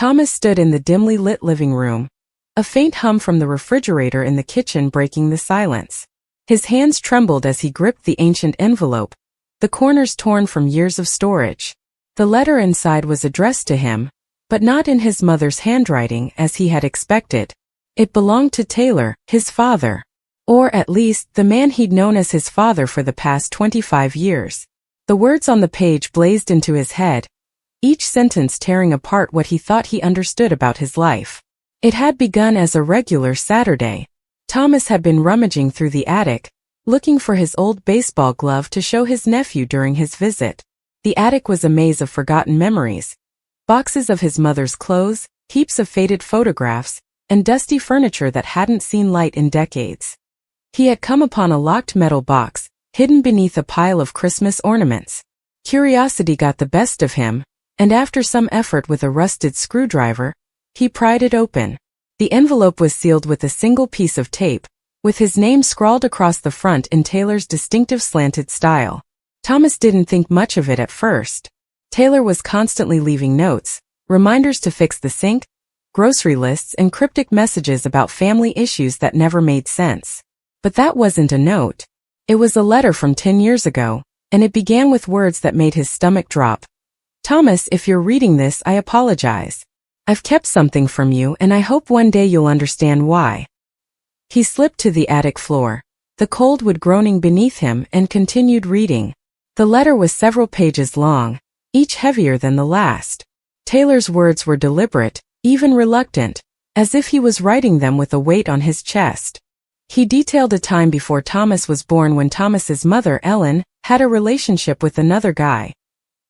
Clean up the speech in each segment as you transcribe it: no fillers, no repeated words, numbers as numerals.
Thomas stood in the dimly lit living room, a faint hum from the refrigerator in the kitchen breaking the silence. His hands trembled as he gripped the ancient envelope, the corners torn from years of storage. The letter inside was addressed to him, but not in his mother's handwriting as he had expected. It belonged to Taylor, his father. Or at least, the man he'd known as his father for the past 25 years. The words on the page blazed into his head, each sentence tearing apart what he thought he understood about his life. It had begun as a regular Saturday. Thomas had been rummaging through the attic, looking for his old baseball glove to show his nephew during his visit. The attic was a maze of forgotten memories. Boxes of his mother's clothes, heaps of faded photographs, and dusty furniture that hadn't seen light in decades. He had come upon a locked metal box, hidden beneath a pile of Christmas ornaments. Curiosity got the best of him, and after some effort with a rusted screwdriver, he pried it open. The envelope was sealed with a single piece of tape, with his name scrawled across the front in Taylor's distinctive slanted style. Thomas didn't think much of it at first. Taylor was constantly leaving notes, reminders to fix the sink, grocery lists, and cryptic messages about family issues that never made sense. But that wasn't a note. It was a letter from 10 years ago, and it began with words that made his stomach drop. Thomas, if you're reading this, I apologize. I've kept something from you, and I hope one day you'll understand why. He slipped to the attic floor, the cold wood groaning beneath him, and continued reading. The letter was several pages long, each heavier than the last. Taylor's words were deliberate, even reluctant, as if he was writing them with a weight on his chest. He detailed a time before Thomas was born when Thomas's mother, Ellen, had a relationship with another guy,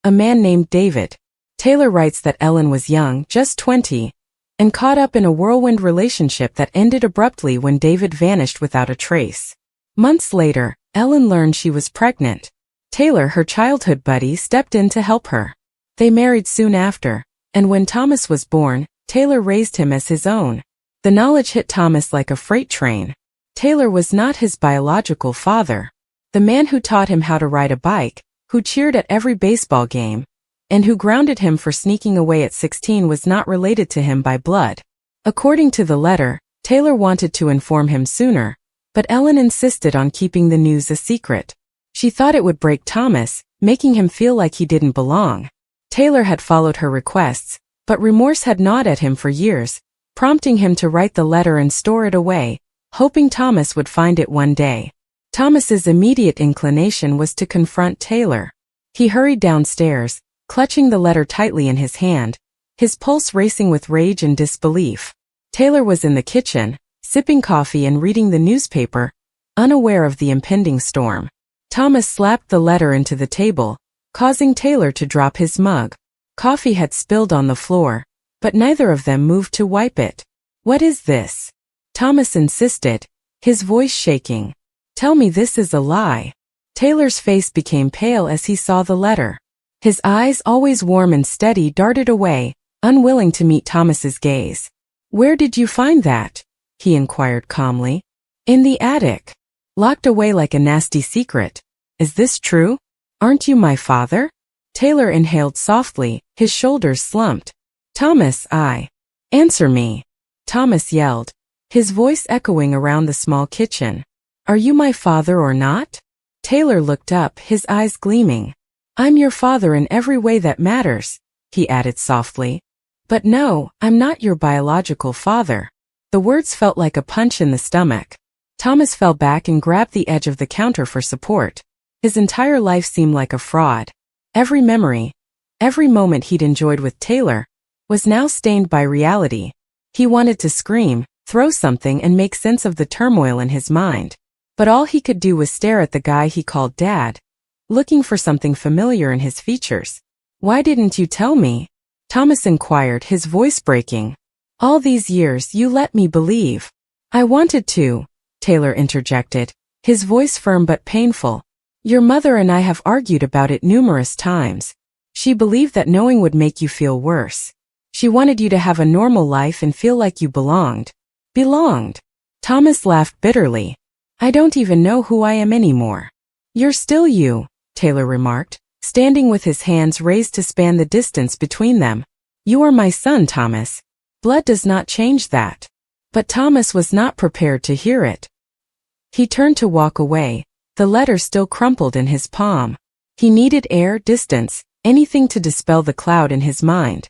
a man named David. Taylor writes that Ellen was young, just 20, and caught up in a whirlwind relationship that ended abruptly when David vanished without a trace. Months later, Ellen learned she was pregnant. Taylor, her childhood buddy, stepped in to help her. They married soon after, and when Thomas was born, Taylor raised him as his own. The knowledge hit Thomas like a freight train. Taylor was not his biological father. The man who taught him how to ride a bike, who cheered at every baseball game, and who grounded him for sneaking away at 16 was not related to him by blood. According to the letter, Taylor wanted to inform him sooner, but Ellen insisted on keeping the news a secret. She thought it would break Thomas, making him feel like he didn't belong. Taylor had followed her requests, but remorse had gnawed at him for years, prompting him to write the letter and store it away, hoping Thomas would find it one day. Thomas's immediate inclination was to confront Taylor. He hurried downstairs, clutching the letter tightly in his hand, his pulse racing with rage and disbelief. Taylor was in the kitchen, sipping coffee and reading the newspaper, unaware of the impending storm. Thomas slapped the letter into the table, causing Taylor to drop his mug. Coffee had spilled on the floor, but neither of them moved to wipe it. "What is this?" Thomas insisted, his voice shaking. "Tell me this is a lie." Taylor's face became pale as he saw the letter. His eyes, always warm and steady, darted away, unwilling to meet Thomas's gaze. "Where did you find that?" he inquired calmly. "In the attic. Locked away like a nasty secret. Is this true? Aren't you my father?" Taylor inhaled softly, his shoulders slumped. "Thomas, Answer me," Thomas yelled, his voice echoing around the small kitchen. "Are you my father or not?" Taylor looked up, his eyes gleaming. "I'm your father in every way that matters," he added softly. "But no, I'm not your biological father." The words felt like a punch in the stomach. Thomas fell back and grabbed the edge of the counter for support. His entire life seemed like a fraud. Every memory, every moment he'd enjoyed with Taylor, was now stained by reality. He wanted to scream, throw something, and make sense of the turmoil in his mind. But all he could do was stare at the guy he called Dad, looking for something familiar in his features. "Why didn't you tell me?" Thomas inquired, his voice breaking. "All these years you let me believe." "I wanted to," Taylor interjected, his voice firm but painful. "Your mother and I have argued about it numerous times. She believed that knowing would make you feel worse. She wanted you to have a normal life and feel like you belonged." "Belonged?" Thomas laughed bitterly. "I don't even know who I am anymore." "You're still you," Taylor remarked, standing with his hands raised to span the distance between them. "You are my son, Thomas. Blood does not change that." But Thomas was not prepared to hear it. He turned to walk away, the letter still crumpled in his palm. He needed air, distance, anything to dispel the cloud in his mind.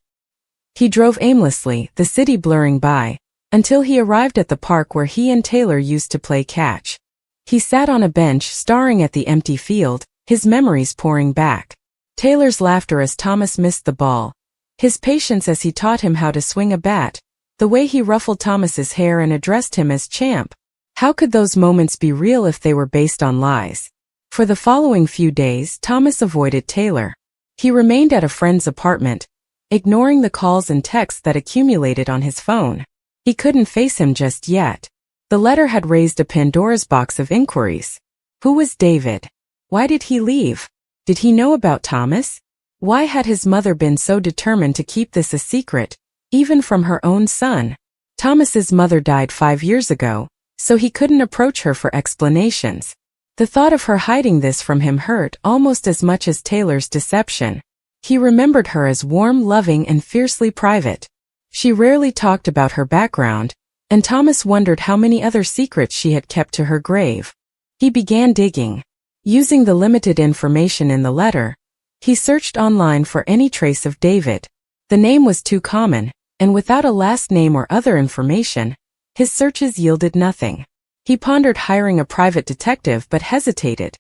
He drove aimlessly, the city blurring by, until he arrived at the park where he and Taylor used to play catch. He sat on a bench staring at the empty field, his memories pouring back. Taylor's laughter as Thomas missed the ball, his patience as he taught him how to swing a bat, the way he ruffled Thomas's hair and addressed him as champ. How could those moments be real if they were based on lies? For the following few days, Thomas avoided Taylor. He remained at a friend's apartment, ignoring the calls and texts that accumulated on his phone. He couldn't face him just yet. The letter had raised a Pandora's box of inquiries. Who was David? Why did he leave? Did he know about Thomas? Why had his mother been so determined to keep this a secret, even from her own son? Thomas's mother died 5 years ago, so he couldn't approach her for explanations. The thought of her hiding this from him hurt almost as much as Taylor's deception. He remembered her as warm, loving, and fiercely private. She rarely talked about her background, and Thomas wondered how many other secrets she had kept to her grave. He began digging. Using the limited information in the letter, he searched online for any trace of David. The name was too common, and without a last name or other information, his searches yielded nothing. He pondered hiring a private detective but hesitated.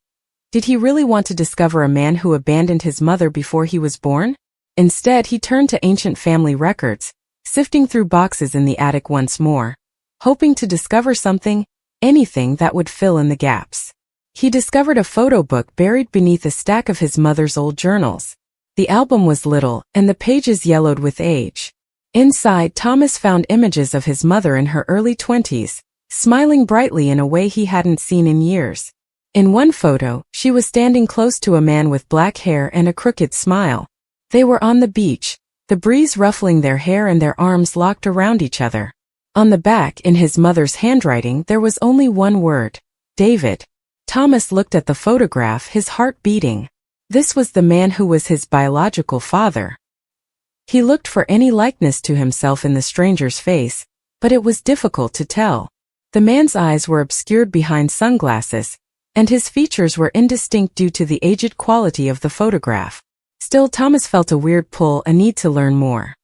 Did he really want to discover a man who abandoned his mother before he was born? Instead, he turned to ancient family records, sifting through boxes in the attic once more, hoping to discover something, anything that would fill in the gaps. He discovered a photo book buried beneath a stack of his mother's old journals. The album was little, and the pages yellowed with age. Inside, Thomas found images of his mother in her early 20s, smiling brightly in a way he hadn't seen in years. In one photo, she was standing close to a man with black hair and a crooked smile. They were on the beach, the breeze ruffling their hair and their arms locked around each other. On the back, in his mother's handwriting, there was only one word: David. Thomas looked at the photograph, his heart beating. This was the man who was his biological father. He looked for any likeness to himself in the stranger's face, but it was difficult to tell. The man's eyes were obscured behind sunglasses, and his features were indistinct due to the aged quality of the photograph. Still, Thomas felt a weird pull, a need to learn more.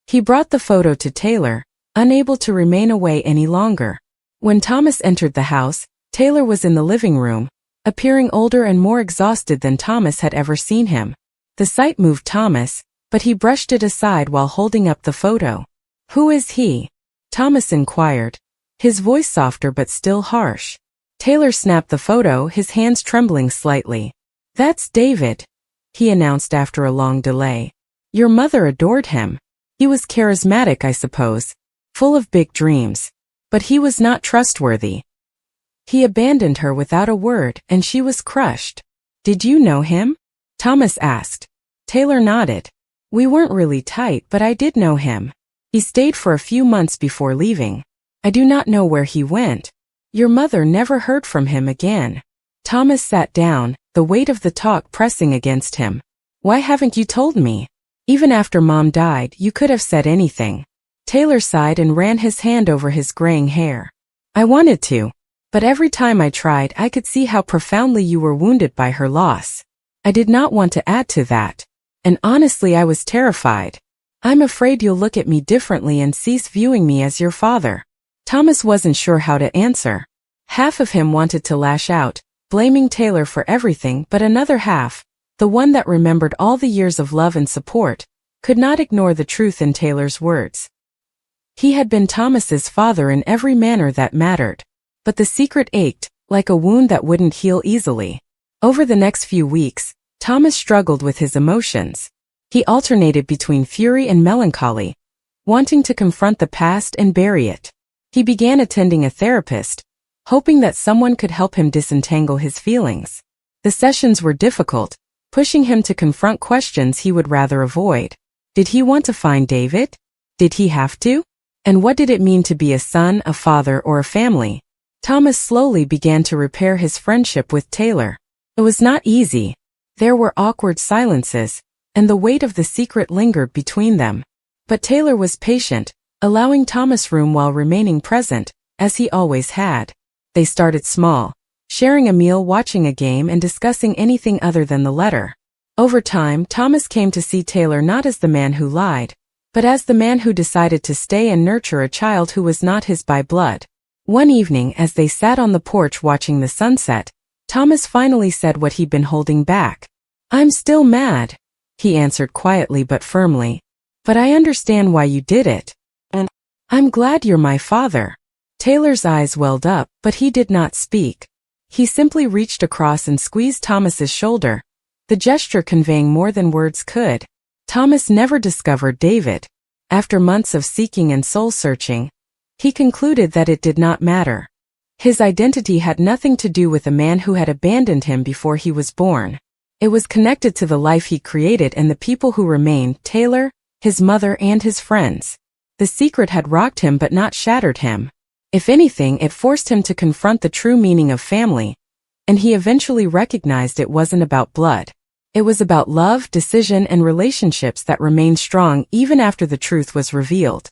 He brought the photo to Taylor, unable to remain away any longer. When Thomas entered the house, Taylor was in the living room, appearing older and more exhausted than Thomas had ever seen him. The sight moved Thomas, but he brushed it aside while holding up the photo. "Who is he?" Thomas inquired, his voice softer but still harsh. Taylor snapped the photo, his hands trembling slightly. "That's David," he announced after a long delay. "Your mother adored him. He was charismatic, I suppose, full of big dreams. But he was not trustworthy. He abandoned her without a word, and she was crushed." "Did you know him?" Thomas asked. Taylor nodded. "We weren't really tight, but I did know him. He stayed for a few months before leaving. I do not know where he went. Your mother never heard from him again." Thomas sat down, the weight of the talk pressing against him. "Why haven't you told me? Even after Mom died, you could have said anything." Taylor sighed and ran his hand over his graying hair. "I wanted to. But every time I tried, I could see how profoundly you were wounded by her loss. I did not want to add to that. And honestly, I was terrified. I'm afraid you'll look at me differently and cease viewing me as your father." Thomas wasn't sure how to answer. Half of him wanted to lash out, blaming Taylor for everything, but another half, the one that remembered all the years of love and support, could not ignore the truth in Taylor's words. He had been Thomas's father in every manner that mattered. But the secret ached, like a wound that wouldn't heal easily. Over the next few weeks, Thomas struggled with his emotions. He alternated between fury and melancholy, wanting to confront the past and bury it. He began attending a therapist, hoping that someone could help him disentangle his feelings. The sessions were difficult, pushing him to confront questions he would rather avoid. Did he want to find David? Did he have to? And what did it mean to be a son, a father, or a family? Thomas slowly began to repair his friendship with Taylor. It was not easy. There were awkward silences, and the weight of the secret lingered between them. But Taylor was patient, allowing Thomas room while remaining present, as he always had. They started small, sharing a meal, watching a game, and discussing anything other than the letter. Over time, Thomas came to see Taylor not as the man who lied, but as the man who decided to stay and nurture a child who was not his by blood. One evening, as they sat on the porch watching the sunset, Thomas finally said what he'd been holding back. "I'm still mad," he answered quietly but firmly. "But I understand why you did it. And I'm glad you're my father." Taylor's eyes welled up, but he did not speak. He simply reached across and squeezed Thomas's shoulder, the gesture conveying more than words could. Thomas never discovered David. After months of seeking and soul-searching, he concluded that it did not matter. His identity had nothing to do with a man who had abandoned him before he was born. It was connected to the life he created and the people who remained: Taylor, his mother, and his friends. The secret had rocked him but not shattered him. If anything, it forced him to confront the true meaning of family, and he eventually recognized it wasn't about blood. It was about love, decision, and relationships that remained strong even after the truth was revealed.